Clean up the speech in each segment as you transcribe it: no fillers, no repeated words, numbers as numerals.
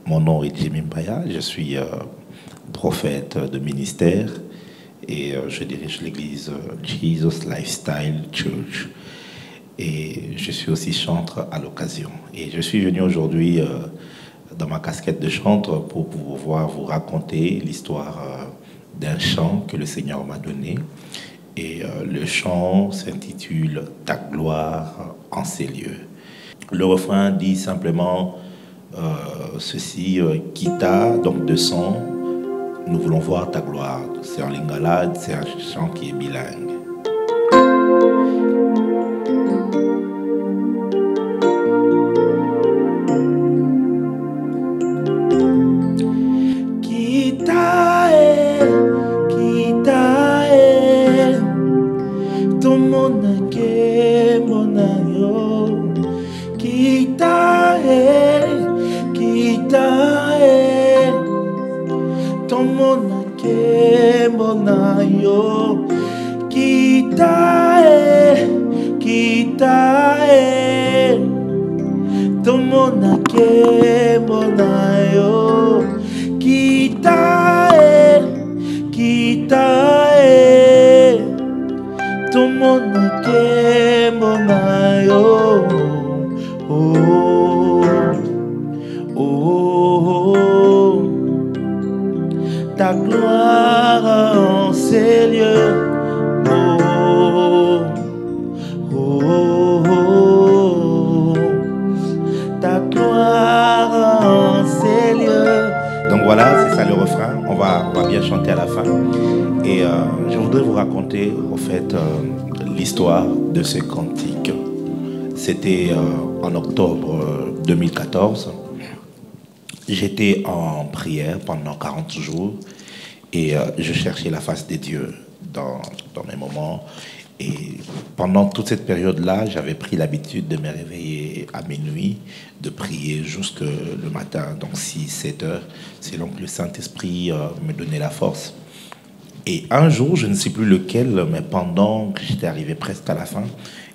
Mon nom est Jimmy Mbaya, je suis prophète de ministère et je dirige l'église Jesus Lifestyle Church. Et je suis aussi chanteur à l'occasion. Et je suis venu aujourd'hui dans ma casquette de chanteur pour pouvoir vous raconter l'histoire d'un chant que le Seigneur m'a donné. Et le chant s'intitule « Ta gloire en ces lieux ». Le refrain dit simplement ceci, Kita, donc de son, nous voulons voir ta gloire. C'est en lingala, c'est un chant qui est bilingue. Ta gloire en ces lieux. Ta gloire en ces lieux. Donc voilà, c'est ça le refrain. On va bien chanter à la fin. Et je voudrais vous raconter, en fait, l'histoire de ce cantique. C'était en octobre 2014. J'étais en prière pendant 40 jours et je cherchais la face de Dieu dans mes moments. Et pendant toute cette période-là, j'avais pris l'habitude de me réveiller à minuit, de prier jusque le matin, donc 6-7 heures, selon que le Saint-Esprit me donnait la force. Et un jour, je ne sais plus lequel, mais pendant que j'étais arrivé presque à la fin,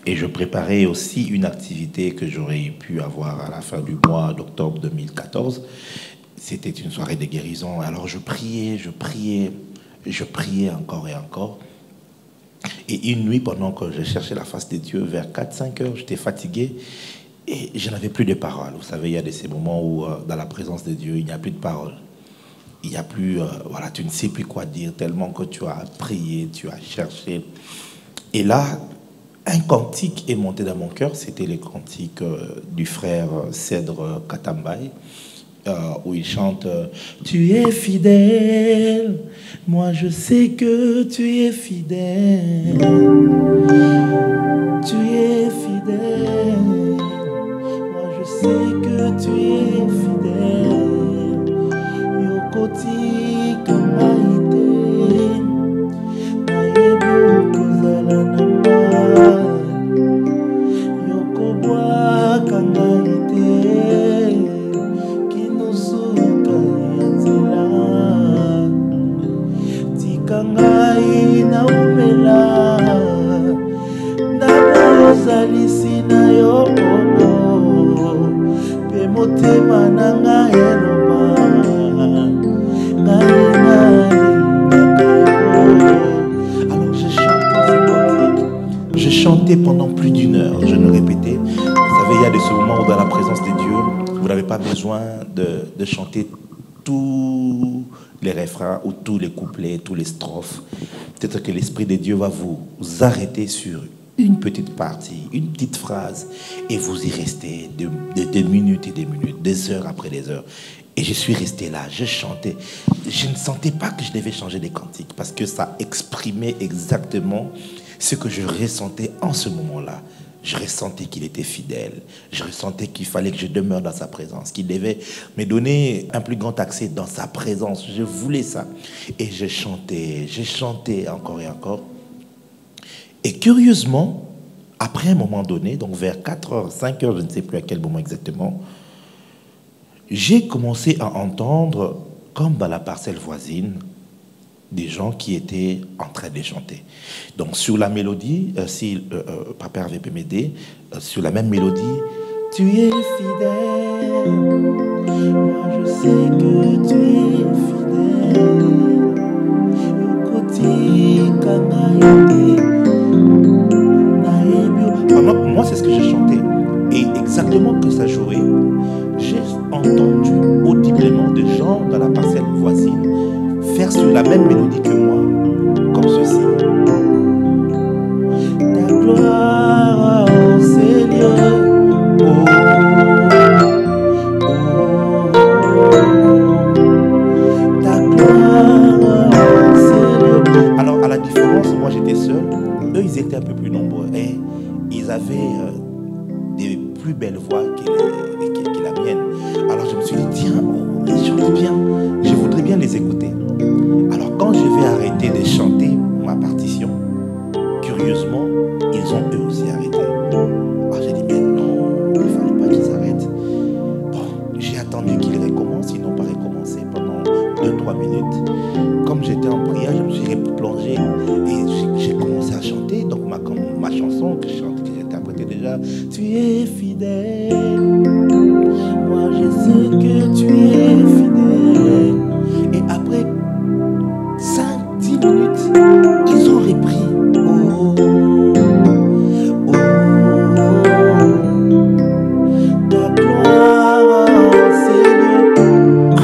et je préparais aussi une activité que j'aurais pu avoir à la fin du mois d'octobre 2014. C'était une soirée de guérison. Alors je priais encore et encore. Et une nuit, pendant que je cherchais la face de Dieu, vers 4-5 heures, j'étais fatigué et je n'avais plus de paroles. Vous savez, il y a ces moments où, dans la présence de Dieu, il n'y a plus de paroles. Il n'y a plus, voilà, tu ne sais plus quoi dire, tellement que tu as prié, tu as cherché. Et là, un cantique est monté dans mon cœur, c'était le cantique du frère Cèdre Katambaye, où il chante « Tu es fidèle, moi je sais que tu es fidèle, tu es fidèle, moi je sais que tu es fidèle, Yokoti Kamaite, Mayebu Kozalana. Pendant plus d'une heure, je me répétais. Vous savez, il y a de ce moment où dans la présence de Dieu, vous n'avez pas besoin de chanter tous les refrains ou tous les couplets, tous les strophes. Peut-être que l'Esprit de Dieu va vous arrêter sur une petite partie, une petite phrase, et vous y restez des minutes et des minutes, des heures après des heures. Et je suis resté là, je chantais. Je ne sentais pas que je devais changer des cantiques parce que ça exprimait exactement ce que je ressentais en ce moment-là. Je ressentais qu'il était fidèle. Je ressentais qu'il fallait que je demeure dans sa présence, qu'il devait me donner un plus grand accès dans sa présence. Je voulais ça. Et je chantais encore et encore. Et curieusement, après un moment donné, donc vers 4 heures, 5 heures, je ne sais plus à quel moment exactement, j'ai commencé à entendre, comme dans la parcelle voisine, des gens qui étaient en train de chanter. Donc sur la mélodie, si Papa Hervé peut m'aider, sur la même mélodie, tu es fidèle. Moi je sais que tu es fidèle. Moi c'est ce que j'ai chanté. Et exactement que ça jouait, j'ai entendu audiblement des gens dans la parcelle voisine faire sur la même mélodie que moi, comme ceci. Ta gloire, oh Seigneur, oh, oh, ta gloire, oh Seigneur. Alors à la différence, moi j'étais seul, eux ils étaient un peu plus nombreux et ils avaient des plus belles voix que la mienne. Alors je me suis dit, tiens, oh, ils chantent bien, je voudrais bien les écouter. Alors quand je vais arrêter de chanter ma partition, curieusement, ils ont eux aussi arrêté. Alors j'ai dit, mais non, il ne fallait pas qu'ils arrêtent. Bon, j'ai attendu qu'ils recommencent, ils n'ont pas recommencé pendant 2-3 minutes. Comme j'étais en prière, je me suis replongé et j'ai commencé à chanter. Donc ma chanson que j'interprétais déjà, tu es fidèle. Moi je sais que tu es fidèle. Et après 5-10 minutes, ils ont repris. Oh, oh, ta gloire, Seigneur.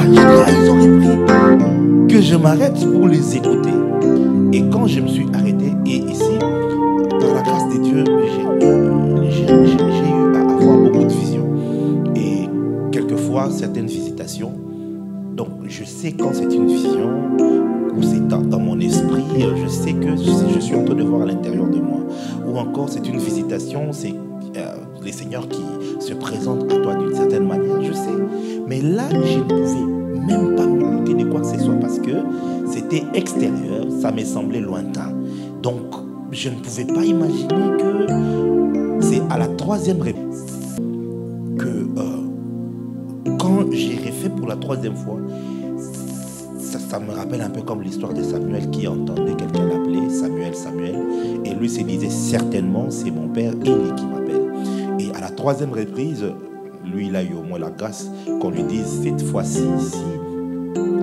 Ils ont repris. Que je m'arrête pour les écouter. Et quand je me suis arrêté, et ici, par la grâce de Dieu, j'ai eu à avoir beaucoup de visions. Et quelquefois, certaines visitations. Donc, je sais quand c'est une vision, ou c'est dans mon esprit, je sais que je suis en train de voir à l'intérieur de moi. Ou encore, c'est une visitation, c'est les seigneurs qui se présentent à toi d'une certaine manière, je sais. Mais là, je ne pouvais même pas me douter de quoi que ce soit parce que c'était extérieur, ça me semblait lointain. Donc, je ne pouvais pas imaginer que c'est à la troisième réponse que quand j'ai refait pour la troisième fois, ça me rappelle un peu comme l'histoire de Samuel qui entendait quelqu'un l'appeler Samuel, Samuel, et lui se disait certainement c'est mon père Élie qui m'appelle. Et à la troisième reprise, lui il a eu au moins la grâce qu'on lui dise cette fois-ci, si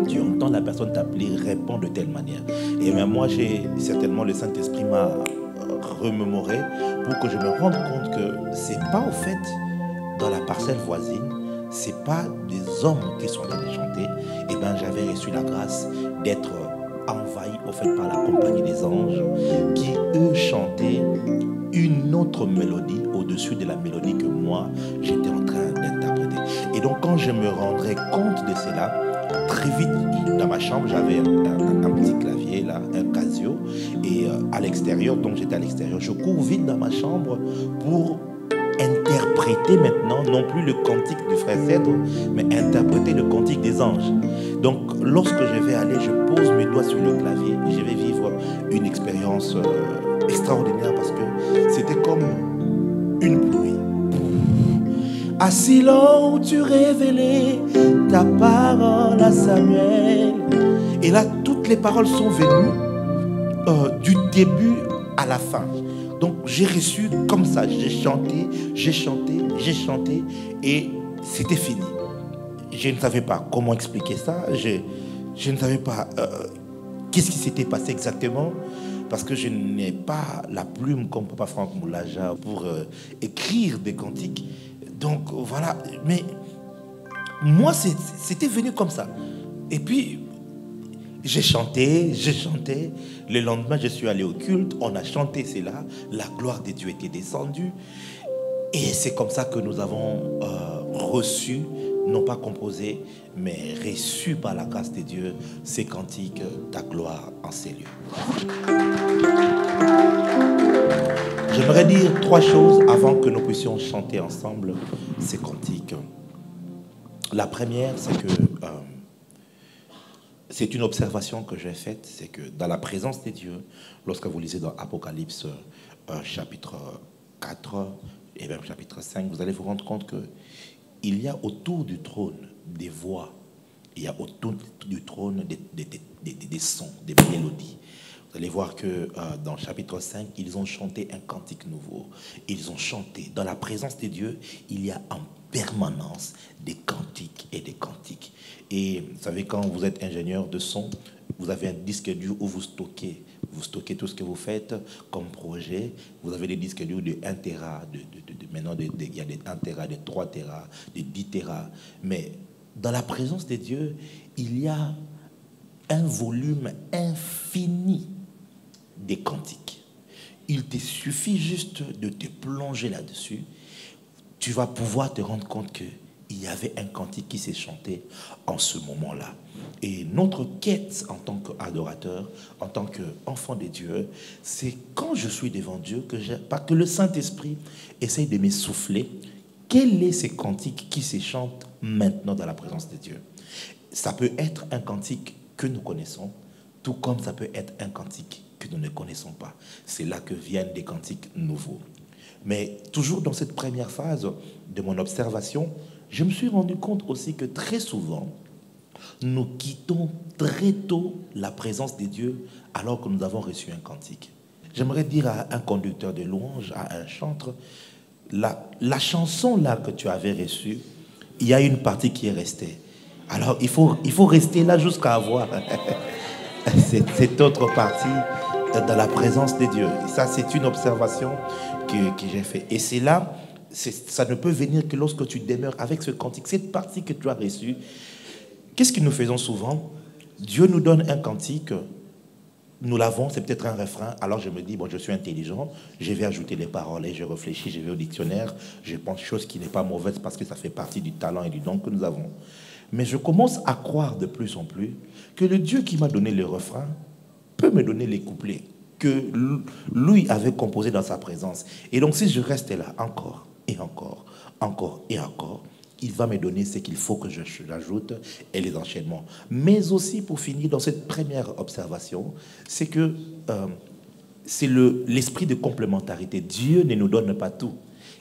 tu entends la personne t'appeler, réponds de telle manière. Et même moi, certainement le Saint-Esprit m'a remémoré pour que je me rende compte que c'est pas au fait dans la parcelle voisine, c'est pas des hommes qui sont en train de chanter. Et bien j'avais reçu la grâce d'être envahi au fait par la compagnie des anges qui eux chantaient une autre mélodie au-dessus de la mélodie que moi j'étais en train d'interpréter. Et donc quand je me rendrais compte de cela, très vite dans ma chambre j'avais un petit clavier là, un Casio, et à l'extérieur, donc j'étais à l'extérieur, je cours vite dans ma chambre pour interpréter maintenant non plus le cantique du frère Cèdre, mais interpréter le cantique des anges. Donc lorsque je vais aller, je pose mes doigts sur le clavier et je vais vivre une expérience extraordinaire parce que c'était comme une pluie. Assis là où tu révélais ta parole à Samuel. Et là, toutes les paroles sont venues du début à la fin. Donc j'ai reçu comme ça, j'ai chanté, et c'était fini. Je ne savais pas comment expliquer ça, je ne savais pas qu'est-ce qui s'était passé exactement, parce que je n'ai pas la plume comme Papa Franck Moulaja pour écrire des cantiques. Donc voilà, mais moi c'était venu comme ça. Et puis j'ai chanté. Le lendemain, je suis allé au culte. On a chanté cela. La gloire de Dieu était descendue. Et c'est comme ça que nous avons reçu, non pas composé, mais reçu par la grâce de Dieu, ces cantiques, ta gloire en ces lieux. J'aimerais dire 3 choses avant que nous puissions chanter ensemble ces cantiques. La première, c'est que c'est une observation que j'ai faite, c'est que dans la présence de Dieu, lorsque vous lisez dans Apocalypse chapitre 4 et même chapitre 5, vous allez vous rendre compte qu'il y a autour du trône des voix, il y a autour du trône des sons, des mélodies. Vous allez voir que dans le chapitre 5, ils ont chanté un cantique nouveau. Ils ont chanté. Dans la présence de Dieu, il y a en permanence des cantiques et des cantiques. Et vous savez, quand vous êtes ingénieur de son, vous avez un disque dur où vous stockez tout ce que vous faites comme projet. Vous avez des disques durs de 1 Tera, maintenant il y a des 1 Tera, des 3 Tera, des 10 Tera. Mais dans la présence de Dieu, il y a un volume infini des cantiques. Il te suffit juste de te plonger là-dessus. Tu vas pouvoir te rendre compte qu'il y avait un cantique qui s'est chanté en ce moment-là. Et notre quête en tant qu'adorateur, en tant qu'enfant de Dieu, c'est quand je suis devant Dieu, que le Saint-Esprit essaye de m'essouffler. Quel est ce cantique qui se chante maintenant dans la présence de Dieu? Ça peut être un cantique que nous connaissons, tout comme ça peut être un cantique que nous ne connaissons pas. C'est là que viennent des cantiques nouveaux. Mais toujours dans cette première phase de mon observation, je me suis rendu compte aussi que très souvent, nous quittons très tôt la présence de Dieu alors que nous avons reçu un cantique. J'aimerais dire à un conducteur de louange, à un chantre, la chanson là que tu avais reçue, il y a une partie qui est restée. Alors il faut rester là jusqu'à avoir cette autre partie dans la présence de Dieu. Ça, c'est une observation que j'ai faite. Et c'est là, ça ne peut venir que lorsque tu demeures avec ce cantique, cette partie que tu as reçue. Qu'est-ce que nous faisons souvent? Dieu nous donne un cantique, nous l'avons, c'est peut-être un refrain, alors je me dis, bon, je suis intelligent, je vais ajouter les paroles et je réfléchis, je vais au dictionnaire, je pense chose qui n'est pas mauvaise parce que ça fait partie du talent et du don que nous avons. Mais je commence à croire de plus en plus que le Dieu qui m'a donné le refrain peut me donner les couplets que lui avait composés dans sa présence. Et donc si je reste là encore et encore, encore et encore, il va me donner ce qu'il faut que j'ajoute et les enchaînements. Mais aussi, pour finir, dans cette première observation, c'est que c'est l'esprit de complémentarité. Dieu ne nous donne pas tout.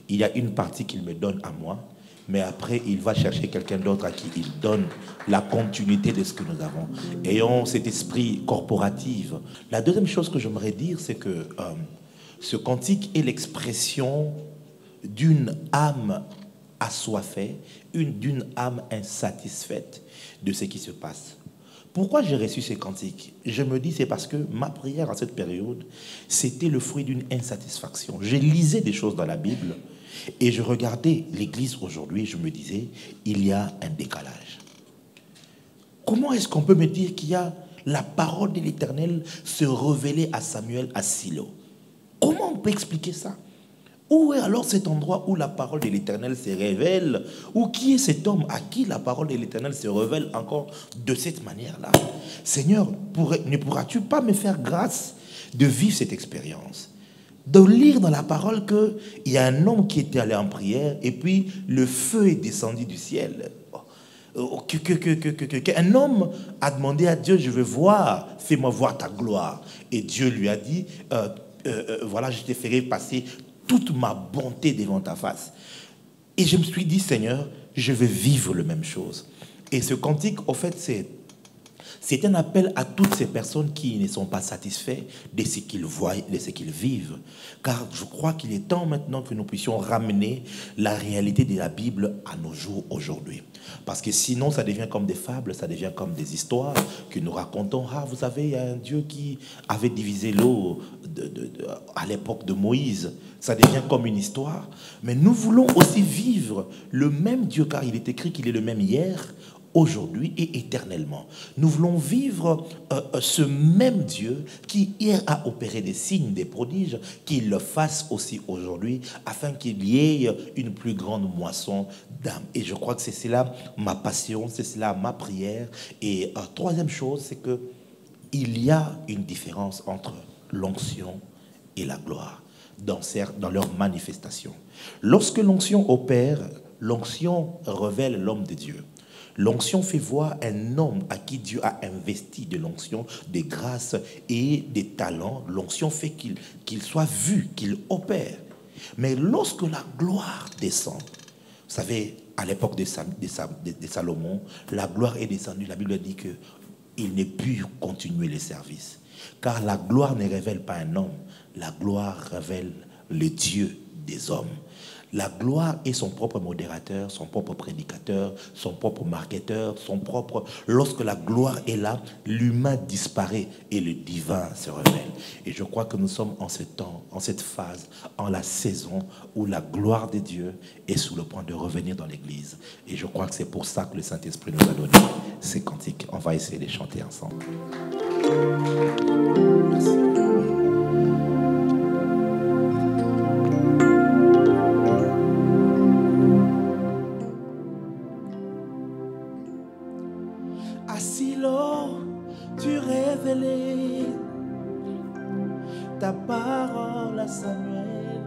Il y a une partie qu'il me donne à moi, mais après, il va chercher quelqu'un d'autre à qui il donne la continuité de ce que nous avons. Ayons cet esprit corporatif. La deuxième chose que j'aimerais dire, c'est que ce cantique est l'expression d'une âme assoiffée, d'une âme insatisfaite de ce qui se passe. Pourquoi j'ai reçu ces cantiques? Je me dis, c'est parce que ma prière à cette période, c'était le fruit d'une insatisfaction. Je lisais des choses dans la Bible et je regardais l'Église aujourd'hui, je me disais, il y a un décalage. Comment est-ce qu'on peut me dire qu'il y a la parole de l'Éternel se révéler à Samuel à Silo? Comment on peut expliquer ça? Où est alors cet endroit où la parole de l'Éternel se révèle? Ou qui est cet homme à qui la parole de l'Éternel se révèle encore de cette manière-là? Seigneur, ne pourras-tu pas me faire grâce de vivre cette expérience? De lire dans la parole qu'il y a un homme qui était allé en prière et puis le feu est descendu du ciel. Qu'un homme a demandé à Dieu, je veux voir, fais-moi voir ta gloire. Et Dieu lui a dit, voilà, je te ferai passer toute ma bonté devant ta face. Et je me suis dit, Seigneur, je vais vivre la même chose. Et ce cantique, au fait, c'est un appel à toutes ces personnes qui ne sont pas satisfaits de ce qu'ils voient, de ce qu'ils vivent. Car je crois qu'il est temps maintenant que nous puissions ramener la réalité de la Bible à nos jours aujourd'hui. Parce que sinon, ça devient comme des fables, ça devient comme des histoires que nous racontons. Ah, vous savez, il y a un Dieu qui avait divisé l'eau à l'époque de Moïse. Ça devient comme une histoire. Mais nous voulons aussi vivre le même Dieu, car il est écrit qu'il est le même hier, aujourd'hui et éternellement. Nous voulons vivre ce même Dieu qui hier a opéré des signes, des prodiges, qu'il le fasse aussi aujourd'hui, afin qu'il y ait une plus grande moisson d'âme. Et je crois que c'est cela ma passion, c'est cela ma prière. Et troisième chose, c'est que il y a une différence entre l'onction et la gloire dans leur manifestation. Lorsque l'onction opère, l'onction révèle l'homme de Dieu. L'onction fait voir un homme à qui Dieu a investi de l'onction, des grâces et des talents. L'onction fait qu'il soit vu, qu'il opère. Mais lorsque la gloire descend, vous savez, à l'époque de Salomon, la gloire est descendue. La Bible dit qu'il n'est plus continuer les services. Car la gloire ne révèle pas un homme, la gloire révèle le Dieu des hommes. La gloire est son propre modérateur, son propre prédicateur, son propre marketeur, son propre... Lorsque la gloire est là, l'humain disparaît et le divin se révèle. Et je crois que nous sommes en ce temps, en cette phase, en la saison où la gloire de Dieu est sur le point de revenir dans l'Église. Et je crois que c'est pour ça que le Saint-Esprit nous a donné ces cantiques. On va essayer de les chanter ensemble. Merci. Tu révélais ta parole à Samuel.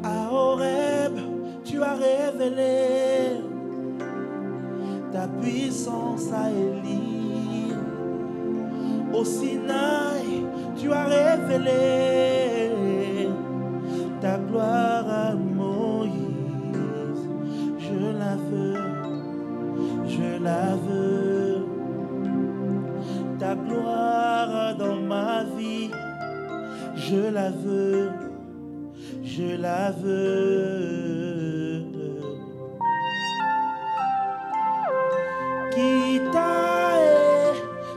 À Horeb, tu as révélé ta puissance à Élie. Au Sinaï, tu as révélé ta gloire à Moïse. Je la veux, je la veux. Ta gloire dans ma vie, je la veux, je la veux.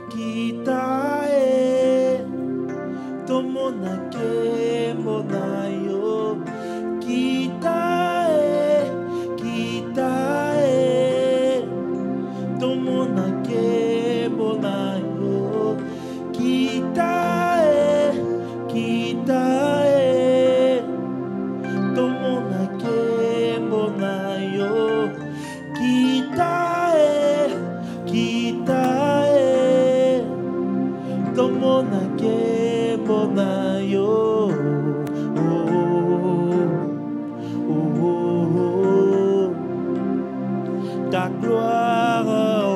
Kitae, tomonake monayo. Kitae, tomonake monayo. Kitae, tomonake monayo. Kitae, tomonake monayo. Ta gloire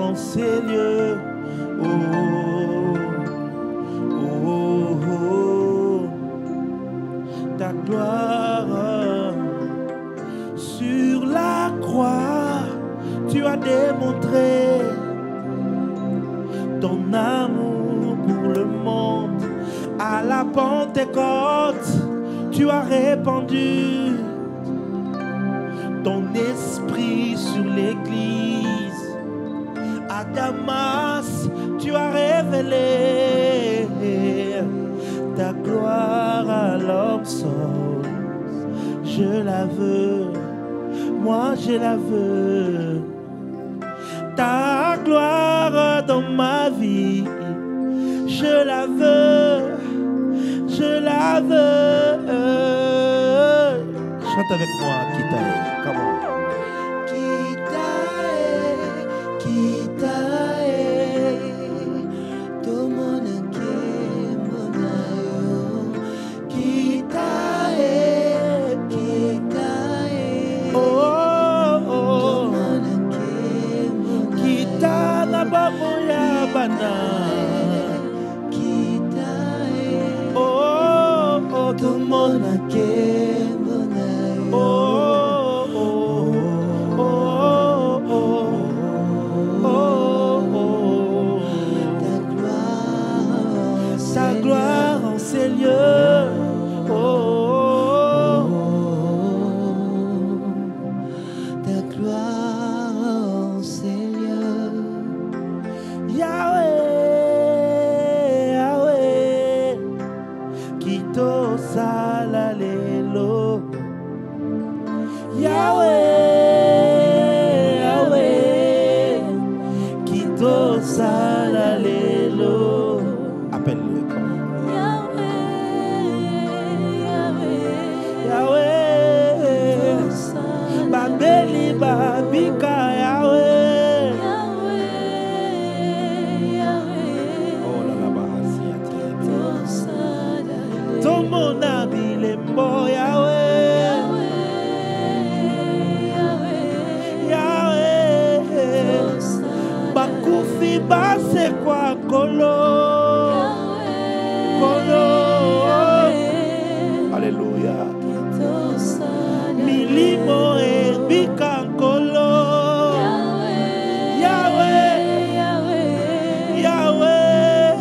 en ces lieux. Ta gloire sur la croix, tu as démontré ton amour pour le monde. À la Pentecôte, tu as répandu ton esprit sur l'Église. À Damas, tu as révélé ta gloire à l'homme seul. Je la veux, moi je la veux. Ta gloire dans ma vie, je la veux, je la veux. Chante avec moi, Kitae. Come on. Ta gloire en ces lieux. Ta gloire en ces lieux. Yahweh, Yahweh, Kito Salalelo. Yahweh, Yahweh, Kito Salalelo. Appelle-le. Babeli babika Yahweh. Oh là là, Tomona bilembo Yahweh. Yahweh. Bakufi base kwa kolo. Kolo. Alléluia. Milimo ebika nkolo. Yahweh, Yahweh,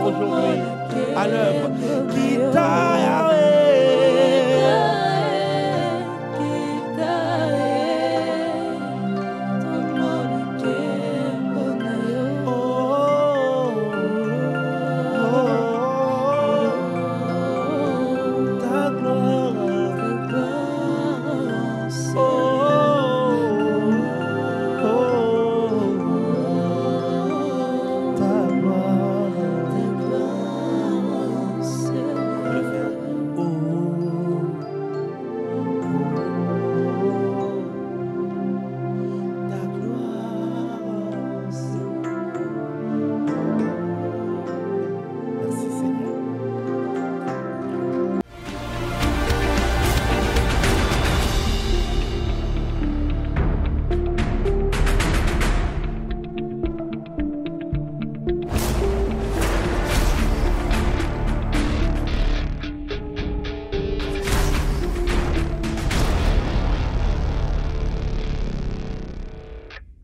aujourd'hui à l'œuvre. Kita Yahweh.